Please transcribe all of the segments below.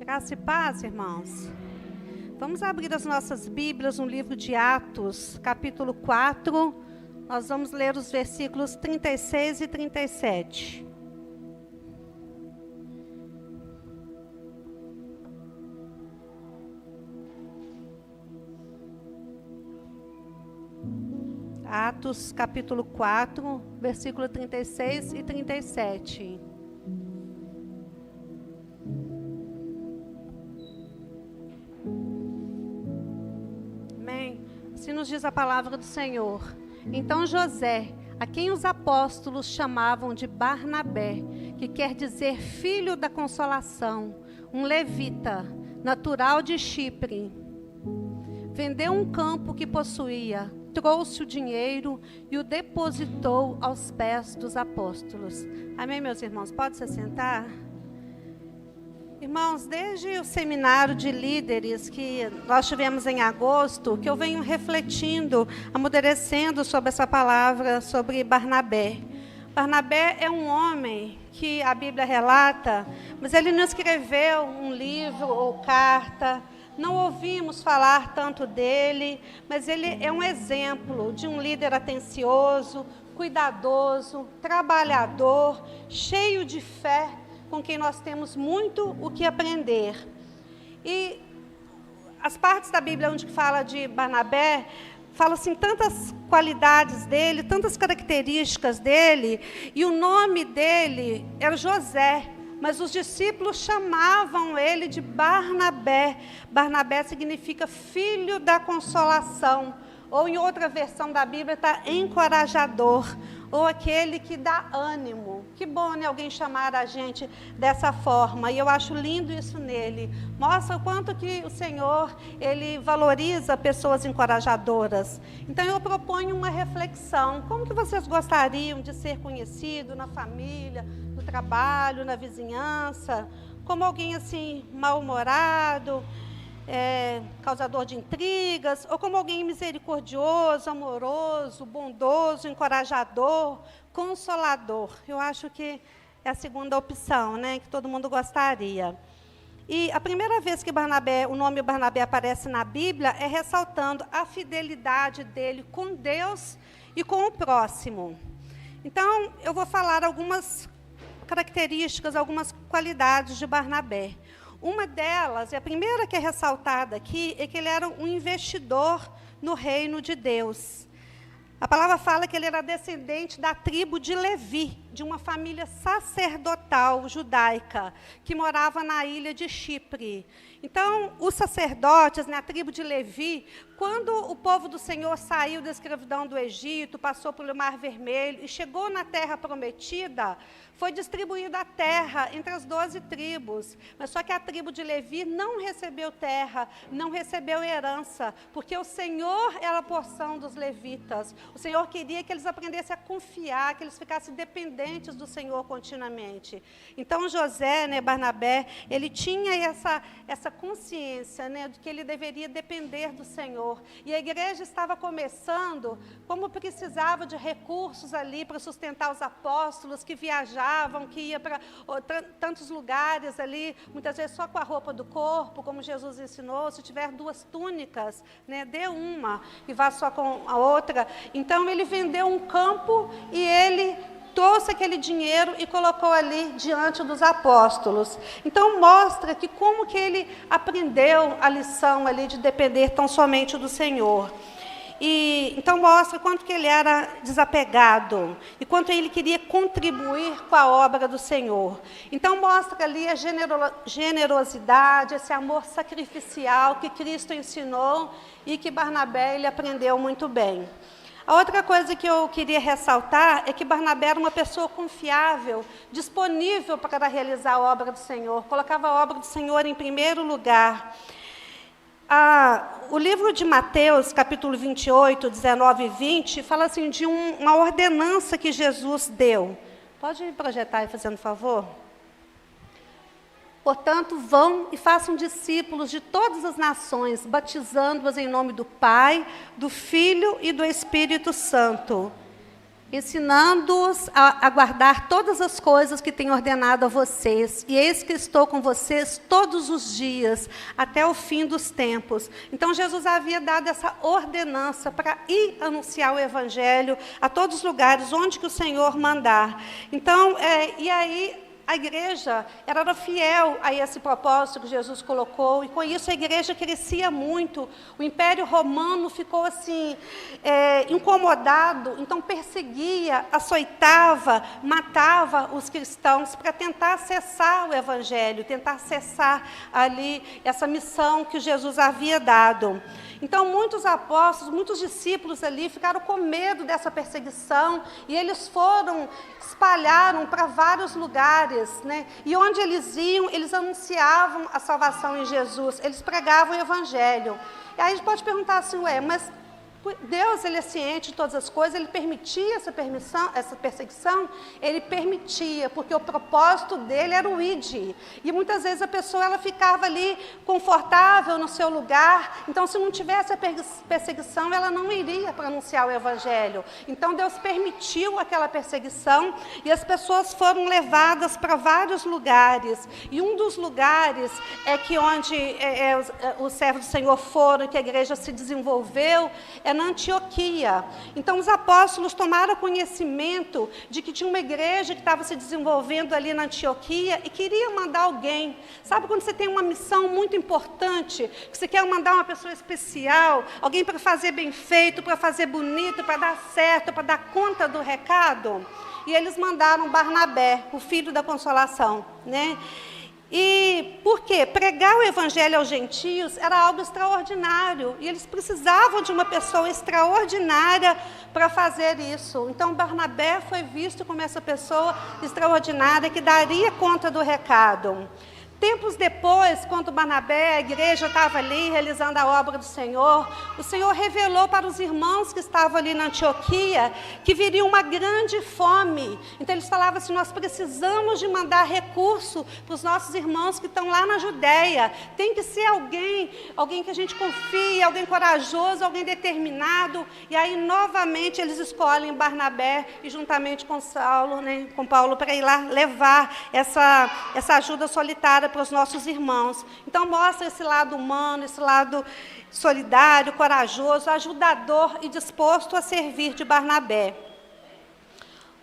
Graça e paz, irmãos. Vamos abrir as nossas Bíblias no livro de Atos, capítulo 4. Nós vamos ler os versículos 36 e 37. Atos, capítulo 4, versículo 36 e 37. Amém? Assim nos diz a palavra do Senhor. Então José, a quem os apóstolos chamavam de Barnabé, que quer dizer filho da consolação, um levita, natural de Chipre, vendeu um campo que possuía, trouxe o dinheiro e o depositou aos pés dos apóstolos. Amém, meus irmãos? Pode se sentar? Irmãos, desde o seminário de líderes que nós tivemos em agosto, que eu venho refletindo, amadurecendo sobre essa palavra, sobre Barnabé. Barnabé é um homem que a Bíblia relata, mas ele não escreveu um livro ou carta. Não ouvimos falar tanto dele, mas ele é um exemplo de um líder atencioso, cuidadoso, trabalhador, cheio de fé, com quem nós temos muito o que aprender. E as partes da Bíblia onde fala de Barnabé, fala assim tantas qualidades dele, tantas características dele, e o nome dele era José. Mas os discípulos chamavam ele de Barnabé. Barnabé significa filho da consolação. Ou em outra versão da Bíblia está encorajador. Ou aquele que dá ânimo. Que bom, né, alguém chamar a gente dessa forma. E eu acho lindo isso nele. Mostra o quanto que o Senhor, Ele valoriza pessoas encorajadoras. Então eu proponho uma reflexão. Como que vocês gostariam de ser conhecido na família, no trabalho, na vizinhança? Como alguém assim, mal-humorado, causador de intrigas, ou como alguém misericordioso, amoroso, bondoso, encorajador, consolador. Eu acho que é a segunda opção, né, que todo mundo gostaria. E a primeira vez que o nome Barnabé aparece na Bíblia é ressaltando a fidelidade dele com Deus e com o próximo. Então, eu vou falar algumas características, algumas qualidades de Barnabé. Uma delas, e a primeira que é ressaltada aqui, é que ele era um investidor no reino de Deus. A palavra fala que ele era descendente da tribo de Levi, de uma família sacerdotal judaica, que morava na ilha de Chipre. Então, os sacerdotes, a tribo de Levi, quando o povo do Senhor saiu da escravidão do Egito, passou pelo Mar Vermelho e chegou na terra prometida, foi distribuída a terra entre as 12 tribos. Mas só que a tribo de Levi não recebeu terra, não recebeu herança, porque o Senhor era a porção dos levitas. O Senhor queria que eles aprendessem a confiar, que eles ficassem dependentes do Senhor continuamente. Então, José, Barnabé, ele tinha essa consciência, de que ele deveria depender do Senhor. E a igreja estava começando, como precisava de recursos ali para sustentar os apóstolos que viajavam, que ia para tantos lugares ali, muitas vezes só com a roupa do corpo, como Jesus ensinou. Se tiver 2 túnicas, dê uma e vá só com a outra. Então, ele vendeu um campo e ele trouxe aquele dinheiro e colocou ali diante dos apóstolos. Então, mostra que como que ele aprendeu a lição ali de depender tão somente do Senhor. E então mostra quanto que ele era desapegado e quanto ele queria contribuir com a obra do Senhor. Então mostra ali a generosidade, esse amor sacrificial que Cristo ensinou e que Barnabé ele aprendeu muito bem. A outra coisa que eu queria ressaltar é que Barnabé era uma pessoa confiável, disponível para realizar a obra do Senhor, colocava a obra do Senhor em primeiro lugar. O livro de Mateus, capítulo 28, 19 e 20, fala assim de uma ordenança que Jesus deu. Pode projetar aí, fazendo favor? Portanto, vão e façam discípulos de todas as nações, batizando-os em nome do Pai, do Filho e do Espírito Santo, ensinando-os a guardar todas as coisas que tenho ordenado a vocês. E eis que estou com vocês todos os dias, até o fim dos tempos. Então, Jesus havia dado essa ordenança para ir anunciar o Evangelho a todos os lugares onde que o Senhor mandar. Então, e aí a igreja era fiel a esse propósito que Jesus colocou, e com isso a igreja crescia muito. O Império Romano ficou assim, incomodado, então perseguia, açoitava, matava os cristãos para tentar acessar o Evangelho, tentar acessar ali essa missão que Jesus havia dado. Então, muitos apóstolos, muitos discípulos ali ficaram com medo dessa perseguição, e eles espalharam para vários lugares, né? E onde eles iam, eles anunciavam a salvação em Jesus, eles pregavam o Evangelho. E aí a gente pode perguntar assim, mas Deus, ele é ciente de todas as coisas, ele permitia essa perseguição? Ele permitia, porque o propósito dele era o id. E muitas vezes a pessoa ela ficava ali confortável no seu lugar, então se não tivesse a perseguição, ela não iria para anunciar o Evangelho. Então Deus permitiu aquela perseguição, e as pessoas foram levadas para vários lugares. E um dos lugares é que onde os servos do Senhor foram, que a igreja se desenvolveu, na Antioquia. Então, os apóstolos tomaram conhecimento de que tinha uma igreja que estava se desenvolvendo ali na Antioquia e queria mandar alguém. Sabe quando você tem uma missão muito importante, que você quer mandar uma pessoa especial, alguém para fazer bem feito, para fazer bonito, para dar certo, para dar conta do recado? E eles mandaram Barnabé, o filho da consolação, né? E por quê? Pregar o Evangelho aos gentios era algo extraordinário, e eles precisavam de uma pessoa extraordinária para fazer isso. Então, Barnabé foi visto como essa pessoa extraordinária que daria conta do recado. Tempos depois, quando Barnabé, a igreja estava ali realizando a obra do Senhor, o Senhor revelou para os irmãos que estavam ali na Antioquia que viria uma grande fome. Então eles falavam assim, nós precisamos de mandar recurso para os nossos irmãos que estão lá na Judéia. Tem que ser alguém que a gente confie, alguém corajoso, alguém determinado. E aí novamente eles escolhem Barnabé e juntamente com Saulo, né, com Paulo, para ir lá levar essa ajuda solitária para os nossos irmãos. Então mostra esse lado humano, esse lado solidário, corajoso, ajudador e disposto a servir de Barnabé.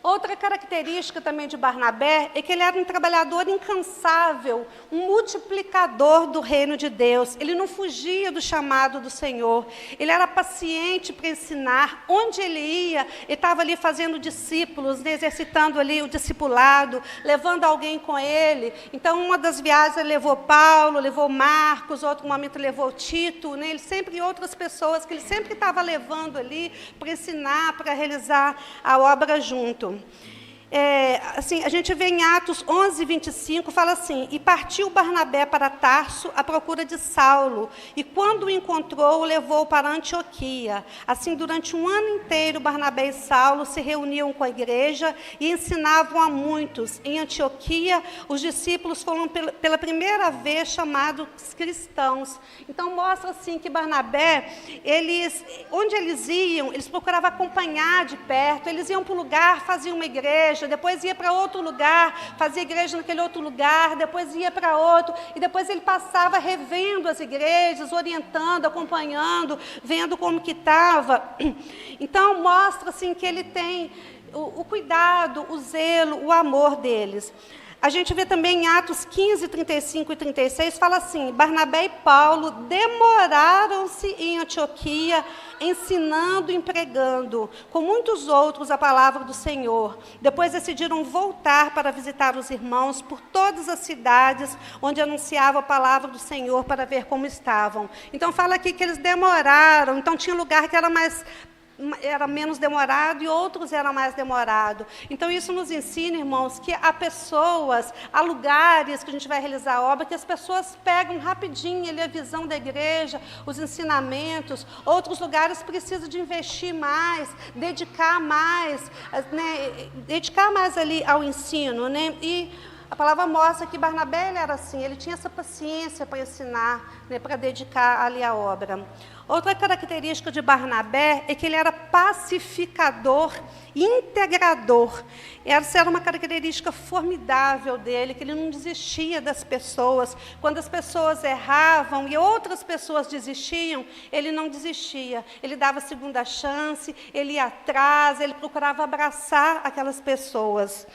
Outra característica também de Barnabé é que ele era um trabalhador incansável, um multiplicador do reino de Deus. Ele não fugia do chamado do Senhor. Ele era paciente para ensinar. Onde ele ia, ele estava ali fazendo discípulos, né, exercitando ali o discipulado, levando alguém com ele. Então, uma das viagens ele levou Paulo, levou Marcos, outro momento levou Tito, né, ele sempre outras pessoas que ele sempre estava levando ali para ensinar, para realizar a obra junto. Assim, a gente vê em Atos 11, 25, fala assim, e partiu Barnabé para Tarso à procura de Saulo, e quando o encontrou, o levou para Antioquia. Assim, durante um ano inteiro, Barnabé e Saulo se reuniam com a igreja e ensinavam a muitos. Em Antioquia, os discípulos foram pela primeira vez chamados cristãos. Então, mostra assim que Barnabé, onde eles iam, eles procuravam acompanhar de perto, eles iam para um lugar, faziam uma igreja, depois ia para outro lugar, fazia igreja naquele outro lugar, depois ia para outro, e depois ele passava revendo as igrejas, orientando, acompanhando, vendo como que estava. Então, mostra assim, que ele tem o cuidado, o zelo, o amor deles. A gente vê também em Atos 15, 35 e 36, fala assim, Barnabé e Paulo demoraram-se em Antioquia, ensinando e pregando, com muitos outros, a palavra do Senhor. Depois decidiram voltar para visitar os irmãos por todas as cidades onde anunciava a palavra do Senhor para ver como estavam. Então, fala aqui que eles demoraram, então tinha lugar que era menos demorado e outros eram mais demorados. Então, isso nos ensina, irmãos, que há pessoas, há lugares que a gente vai realizar a obra, que as pessoas pegam rapidinho ali a visão da igreja, os ensinamentos. Outros lugares precisam de investir mais, dedicar mais, né, dedicar mais ali ao ensino, né? E A palavra mostra que Barnabé ele era assim, ele tinha essa paciência para ensinar, né, para dedicar ali a obra. Outra característica de Barnabé é que ele era pacificador, integrador. Essa era uma característica formidável dele, que ele não desistia das pessoas. Quando as pessoas erravam e outras pessoas desistiam, ele não desistia. Ele dava segunda chance, ele ia atrás, ele procurava abraçar aquelas pessoas.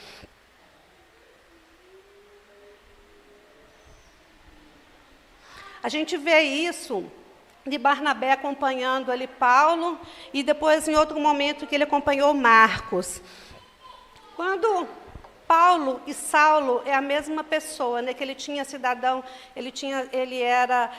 A gente vê isso de Barnabé acompanhando ali Paulo, e depois, em outro momento, que ele acompanhou Marcos. Quando Paulo e Saulo é a mesma pessoa, né, que ele tinha cidadão, ele era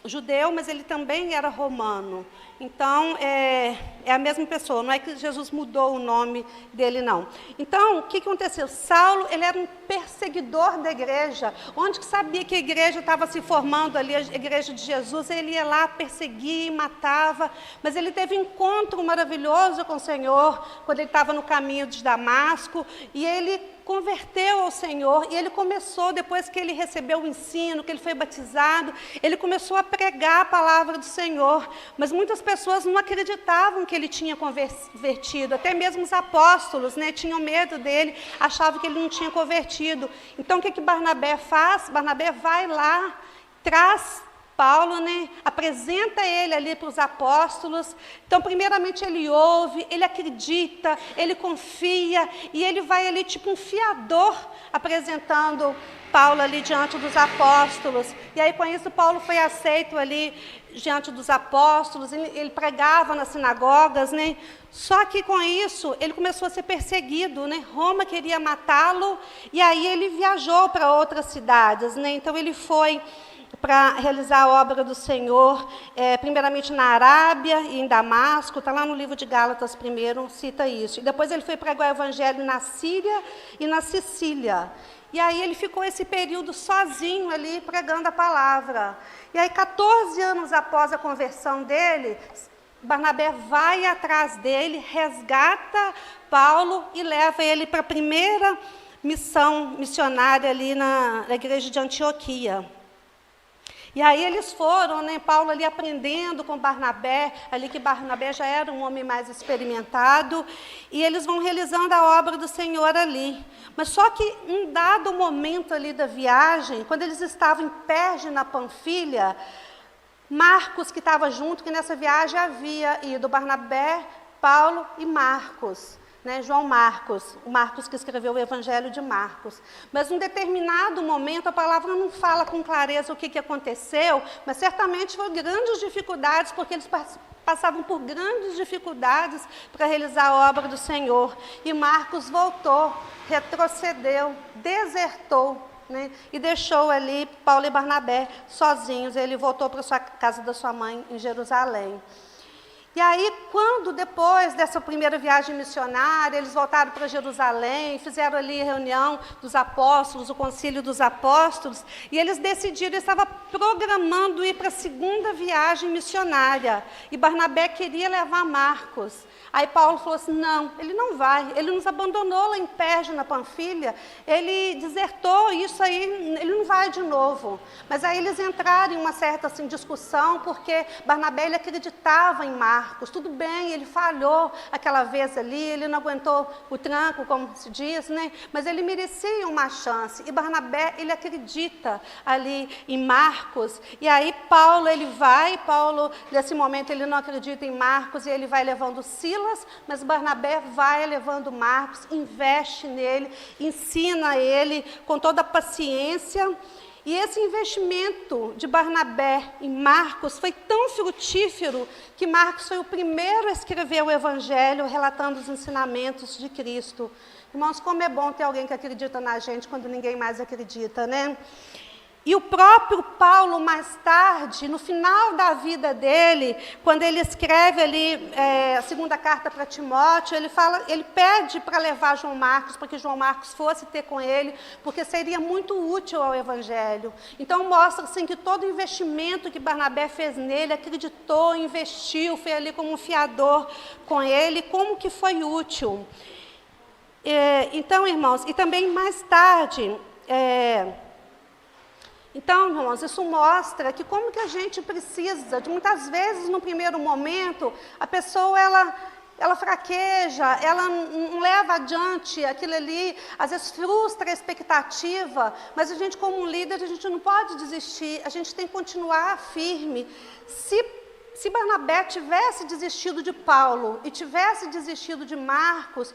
judeu, mas ele também era romano. Então, é a mesma pessoa, não é que Jesus mudou o nome dele, não. Então, o que aconteceu? Saulo, ele era um perseguidor da igreja. Onde que sabia que a igreja estava se formando ali, a igreja de Jesus, ele ia lá, perseguia e matava. Mas ele teve um encontro maravilhoso com o Senhor, quando ele estava no caminho de Damasco, e ele converteu ao Senhor, e ele começou, depois que ele recebeu o ensino, que ele foi batizado, ele começou a pregar a palavra do Senhor, mas muitas pessoas não acreditavam que ele tinha convertido, até mesmo os apóstolos, né, tinham medo dele, achavam que ele não tinha convertido. Então, o que Barnabé faz? Barnabé vai lá, traz Paulo, né, apresenta ele ali para os apóstolos. Então, primeiramente, ele ouve, ele acredita, ele confia, e ele vai ali tipo um fiador, apresentando Paulo ali diante dos apóstolos. E aí, com isso, Paulo foi aceito ali diante dos apóstolos, ele pregava nas sinagogas, né? Só que com isso, ele começou a ser perseguido, né? Roma queria matá-lo, e aí ele viajou para outras cidades, né? Então, ele foi para realizar a obra do Senhor, primeiramente na Arábia e em Damasco, está lá no livro de Gálatas primeiro, cita isso. E depois ele foi pregar o evangelho na Síria e na Sicília. E aí ele ficou esse período sozinho ali, pregando a palavra. E aí, 14 anos após a conversão dele, Barnabé vai atrás dele, resgata Paulo e leva ele para a primeira missão missionária ali na igreja de Antioquia. E aí eles foram, né, Paulo ali aprendendo com Barnabé, ali que Barnabé já era um homem mais experimentado, e eles vão realizando a obra do Senhor ali. Mas só que um dado momento ali da viagem, quando eles estavam em Perge, na Panfilha, Marcos, que estava junto, que nessa viagem havia ido Barnabé, Paulo e Marcos. Né, João Marcos, o Marcos que escreveu o Evangelho de Marcos. Mas em determinado momento, a palavra não fala com clareza o que aconteceu, mas certamente foram grandes dificuldades, porque eles passavam por grandes dificuldades para realizar a obra do Senhor. E Marcos voltou, retrocedeu, desertou, né, e deixou ali Paulo e Barnabé sozinhos. Ele voltou para a casa da sua mãe em Jerusalém. E aí, quando depois dessa primeira viagem missionária, eles voltaram para Jerusalém, fizeram ali a reunião dos apóstolos, o concílio dos apóstolos, e eles decidiram, eles estavam programando ir para a segunda viagem missionária, e Barnabé queria levar Marcos. Aí Paulo falou assim, não, ele não vai, ele nos abandonou lá em Perge, na Panfilha, ele desertou, isso aí, ele não vai de novo. Mas aí eles entraram em uma certa assim, discussão, porque Barnabé ele acreditava em Marcos, tudo bem, ele falhou aquela vez ali, ele não aguentou o tranco, como se diz, né? Mas ele merecia uma chance, e Barnabé, ele acredita ali em Marcos, e aí Paulo, nesse momento, ele não acredita em Marcos, e ele vai levando Silas, mas Barnabé vai levando Marcos, investe nele, ensina ele com toda a paciência. E esse investimento de Barnabé em Marcos foi tão frutífero que Marcos foi o primeiro a escrever o Evangelho relatando os ensinamentos de Cristo. Irmãos, como é bom ter alguém que acredita na gente quando ninguém mais acredita, né? E o próprio Paulo, mais tarde, no final da vida dele, quando ele escreve ali a segunda carta para Timóteo, ele pede para levar João Marcos, para que João Marcos fosse ter com ele, porque seria muito útil ao Evangelho. Então, mostra assim, que todo o investimento que Barnabé fez nele, acreditou, investiu, foi ali como um fiador com ele, como que foi útil. Então, irmãos, e também mais tarde... Então, irmãos, isso mostra que como que a gente precisa, de muitas vezes, no primeiro momento, a pessoa, ela fraqueja, ela não leva adiante aquilo ali, às vezes frustra a expectativa, mas a gente, como líder, a gente não pode desistir, a gente tem que continuar firme. Se Barnabé tivesse desistido de Paulo e tivesse desistido de Marcos,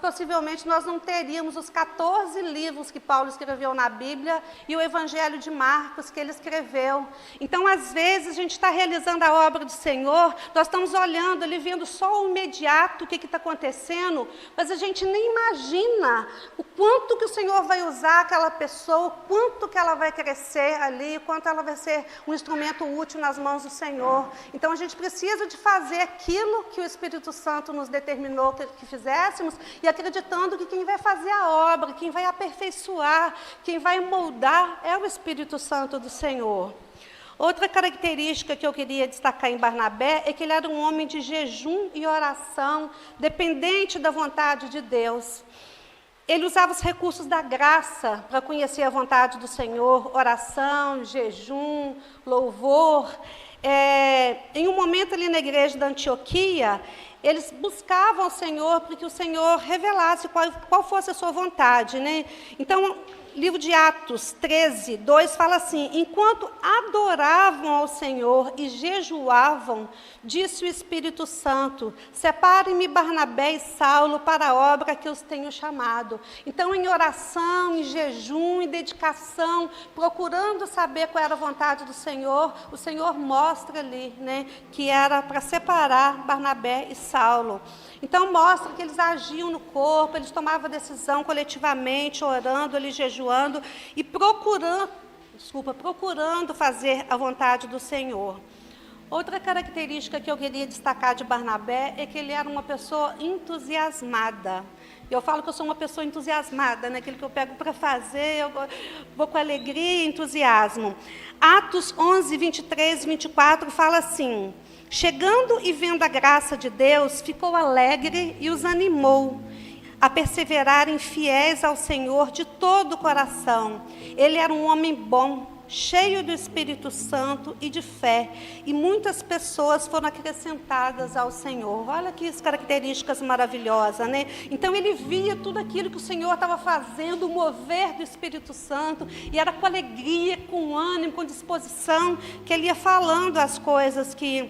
possivelmente nós não teríamos os 14 livros que Paulo escreveu na Bíblia e o Evangelho de Marcos que ele escreveu. Então, às vezes, a gente está realizando a obra do Senhor, nós estamos olhando ali, vendo só o imediato, o que está acontecendo, mas a gente nem imagina o quanto que o Senhor vai usar aquela pessoa, o quanto que ela vai crescer ali, o quanto ela vai ser um instrumento útil nas mãos do Senhor. Então, a gente precisa de fazer aquilo que o Espírito Santo nos determinou que fizéssemos e acreditando que quem vai fazer a obra, quem vai aperfeiçoar, quem vai moldar é o Espírito Santo do Senhor. Outra característica que eu queria destacar em Barnabé é que ele era um homem de jejum e oração, dependente da vontade de Deus. Ele usava os recursos da graça para conhecer a vontade do Senhor, oração, jejum, louvor. Em um momento ali na igreja da Antioquia, eles buscavam o Senhor para que o Senhor revelasse qual fosse a sua vontade, né? Então, livro de Atos 13, 2 fala assim: enquanto adoravam ao Senhor e jejuavam, disse o Espírito Santo, separem-me Barnabé e Saulo para a obra que os tenho chamado. Então, em oração, em jejum, em dedicação, procurando saber qual era a vontade do Senhor, o Senhor mostra ali, né, que era para separar Barnabé e Saulo. Então, mostra que eles agiam no corpo, eles tomavam decisão coletivamente, orando, ali jejuando e procurando fazer a vontade do Senhor. Outra característica que eu queria destacar de Barnabé é que ele era uma pessoa entusiasmada. Eu falo que eu sou uma pessoa entusiasmada, né? Aquilo que eu pego para fazer, eu vou com alegria e entusiasmo. Atos 11, 23 e 24 fala assim: chegando e vendo a graça de Deus, ficou alegre e os animou a perseverarem fiéis ao Senhor de todo o coração. Ele era um homem bom, cheio do Espírito Santo e de fé, e muitas pessoas foram acrescentadas ao Senhor. Olha que características maravilhosas, né? Então ele via tudo aquilo que o Senhor estava fazendo, o mover do Espírito Santo, e era com alegria, com ânimo, com disposição, que ele ia falando as coisas que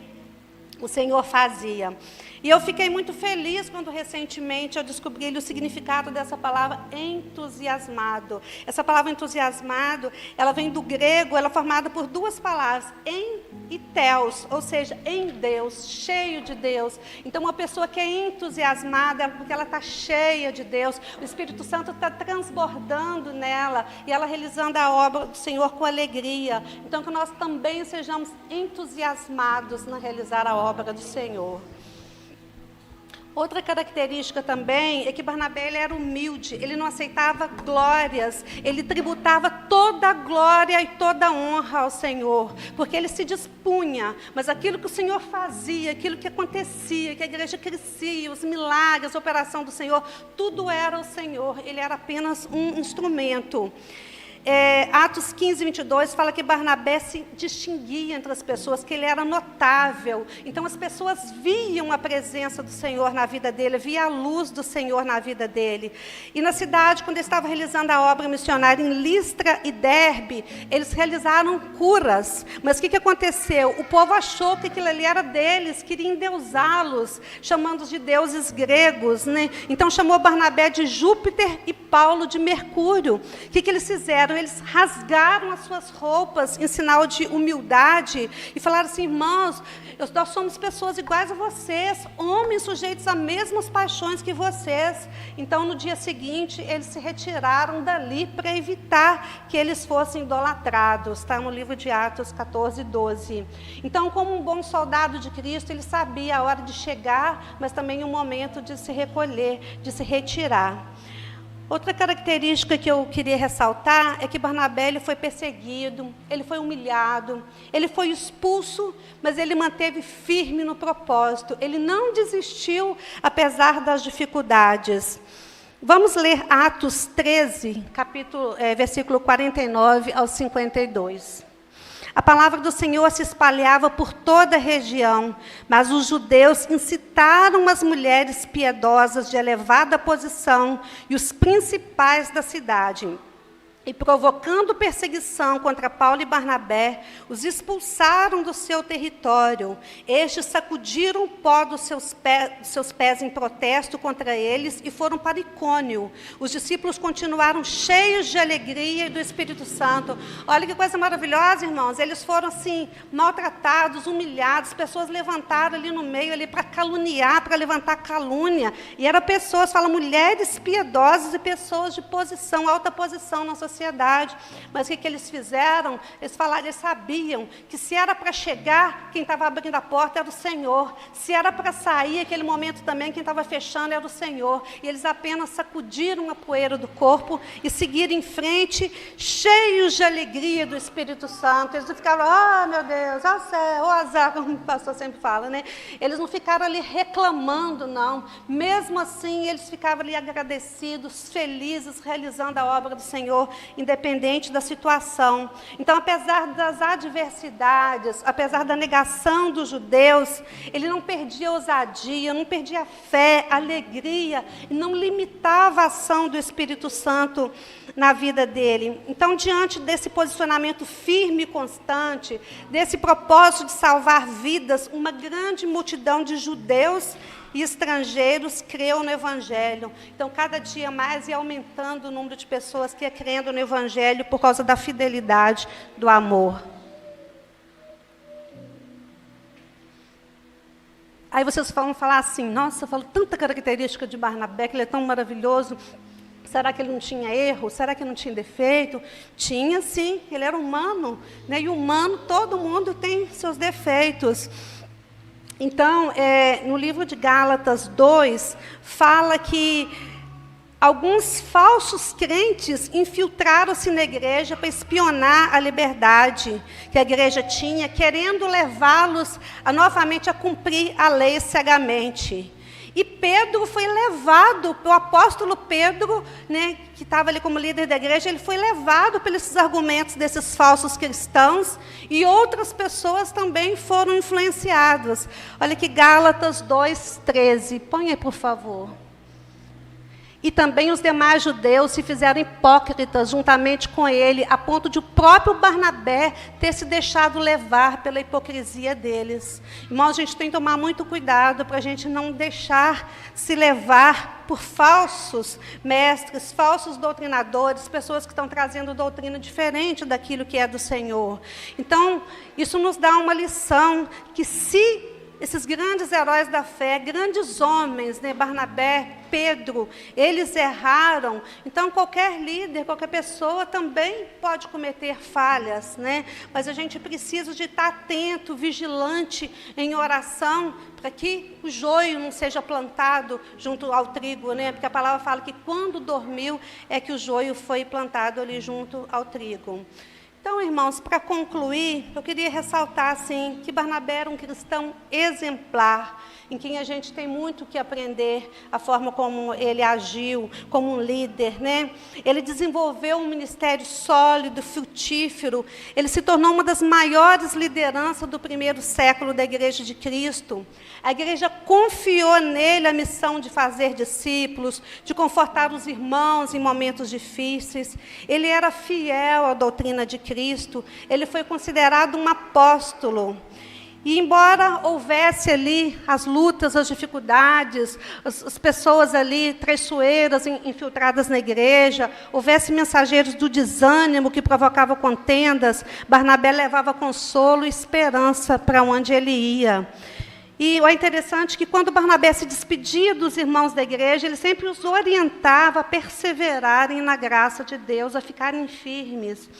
o Senhor fazia. E eu fiquei muito feliz quando recentemente eu descobri o significado dessa palavra entusiasmado. Essa palavra entusiasmado, ela vem do grego, ela é formada por duas palavras, em e theos, ou seja, em Deus, cheio de Deus. Então, uma pessoa que é entusiasmada é porque ela está cheia de Deus, o Espírito Santo está transbordando nela, e ela realizando a obra do Senhor com alegria. Então, que nós também sejamos entusiasmados na realizar a obra do Senhor. Outra característica também é que Barnabé ele era humilde, ele não aceitava glórias, ele tributava toda a glória e toda a honra ao Senhor, porque ele se dispunha, mas aquilo que o Senhor fazia, aquilo que acontecia, que a igreja crescia, os milagres, a operação do Senhor, tudo era o Senhor, ele era apenas um instrumento. Atos 15, 22 fala que Barnabé se distinguia entre as pessoas, que ele era notável. Então as pessoas viam a presença do Senhor na vida dele, via a luz do Senhor na vida dele. E na cidade, quando ele estava realizando a obra missionária em Listra e Derbe, eles realizaram curas. Mas o que aconteceu? O povo achou que aquilo ali era deles, queria endeusá-los, chamando-os de deuses gregos, né? Então chamou Barnabé de Júpiter e Paulo de Mercúrio. O que eles fizeram? Eles rasgaram as suas roupas em sinal de humildade e falaram assim: irmãos, nós somos pessoas iguais a vocês, homens sujeitos às mesmas paixões que vocês. Então, no dia seguinte, eles se retiraram dali para evitar que eles fossem idolatrados. Está no livro de Atos 14, 12. Então, como um bom soldado de Cristo, ele sabia a hora de chegar, mas também o momento de se recolher, de se retirar. Outra característica que eu queria ressaltar é que Barnabé ele foi perseguido, ele foi humilhado, ele foi expulso, mas ele manteve firme no propósito. Ele não desistiu, apesar das dificuldades. Vamos ler Atos 13, versículo 49 ao 52. A palavra do Senhor se espalhava por toda a região, mas os judeus incitaram as mulheres piedosas de elevada posição e os principais da cidade. E, provocando perseguição contra Paulo e Barnabé, os expulsaram do seu território. Estes sacudiram o pó dos seus pés em protesto contra eles e foram para Icônio. Os discípulos continuaram cheios de alegria e do Espírito Santo. Olha que coisa maravilhosa, irmãos. Eles foram, assim, maltratados, humilhados. Pessoas levantaram ali no meio ali para caluniar, para levantar calúnia. E eram pessoas, fala, mulheres piedosas e pessoas de posição, alta posição na sociedade. Mas o que eles fizeram? Eles sabiam que se era para chegar, quem estava abrindo a porta era o Senhor. Se era para sair, aquele momento também, quem estava fechando era o Senhor. E eles apenas sacudiram a poeira do corpo e seguiram em frente, cheios de alegria do Espírito Santo. Eles não ficaram, meu Deus, céu, azar, como o pastor sempre fala, né? Eles não ficaram ali reclamando, não. Mesmo assim, eles ficavam ali agradecidos, felizes, realizando a obra do Senhor, independente da situação. Então, apesar das adversidades, apesar da negação dos judeus, ele não perdia a ousadia, não perdia a fé, a alegria, e não limitava a ação do Espírito Santo na vida dele. Então, diante desse posicionamento firme e constante, desse propósito de salvar vidas, uma grande multidão de judeus e estrangeiros creu no Evangelho. Então, cada dia mais ia aumentando o número de pessoas que ia crendo no Evangelho por causa da fidelidade, do amor. Aí vocês vão falar assim, nossa, eu falo tanta característica de Barnabé, que ele é tão maravilhoso. Será que ele não tinha erro? Será que não tinha defeito? Tinha, sim. Ele era humano, né? E humano, todo mundo tem seus defeitos. Então, no livro de Gálatas 2, fala que alguns falsos crentes infiltraram-se na igreja para espionar a liberdade que a igreja tinha, querendo levá-los novamente a cumprir a lei cegamente. E Pedro foi levado, o apóstolo Pedro, né, que estava ali como líder da igreja, ele foi levado pelos argumentos desses falsos cristãos, e outras pessoas também foram influenciadas. Olha aqui, Gálatas 2:13, põe aí, por favor. E também os demais judeus se fizeram hipócritas juntamente com ele, a ponto de o próprio Barnabé ter se deixado levar pela hipocrisia deles. Irmãos, a gente tem que tomar muito cuidado para a gente não deixar se levar por falsos mestres, falsos doutrinadores, pessoas que estão trazendo doutrina diferente daquilo que é do Senhor. Então, isso nos dá uma lição que se esses grandes heróis da fé, grandes homens, né, Barnabé, Pedro, eles erraram. Então, qualquer líder, qualquer pessoa também pode cometer falhas, né? Mas a gente precisa de estar atento, vigilante em oração, para que o joio não seja plantado junto ao trigo, né? Porque a palavra fala que quando dormiu é que o joio foi plantado ali junto ao trigo. Então, irmãos, para concluir, eu queria ressaltar assim, que Barnabé era um cristão exemplar, em quem a gente tem muito que aprender, a forma como ele agiu, como um líder, né? Ele desenvolveu um ministério sólido, frutífero, ele se tornou uma das maiores lideranças do primeiro século da Igreja de Cristo. A igreja confiou nele a missão de fazer discípulos, de confortar os irmãos em momentos difíceis. Ele era fiel à doutrina de Cristo, ele foi considerado um apóstolo. E embora houvesse ali as lutas, as dificuldades, as pessoas ali traiçoeiras, infiltradas na igreja, houvesse mensageiros do desânimo que provocavam contendas, Barnabé levava consolo e esperança para onde ele ia. E o interessante é que quando Barnabé se despedia dos irmãos da igreja, ele sempre os orientava a perseverarem na graça de Deus, a ficarem firmes.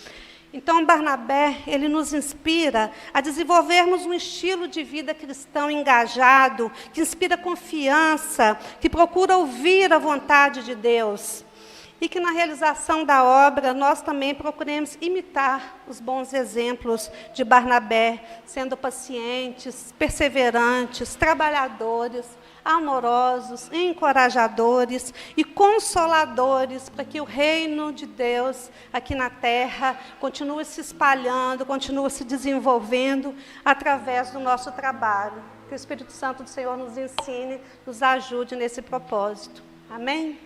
Então, Barnabé, ele nos inspira a desenvolvermos um estilo de vida cristão engajado, que inspira confiança, que procura ouvir a vontade de Deus. E que na realização da obra, nós também procuremos imitar os bons exemplos de Barnabé, sendo pacientes, perseverantes, trabalhadores, amorosos, encorajadores e consoladores, para que o reino de Deus aqui na terra continue se espalhando, continue se desenvolvendo através do nosso trabalho. Que o Espírito Santo do Senhor nos ensine, nos ajude nesse propósito. Amém?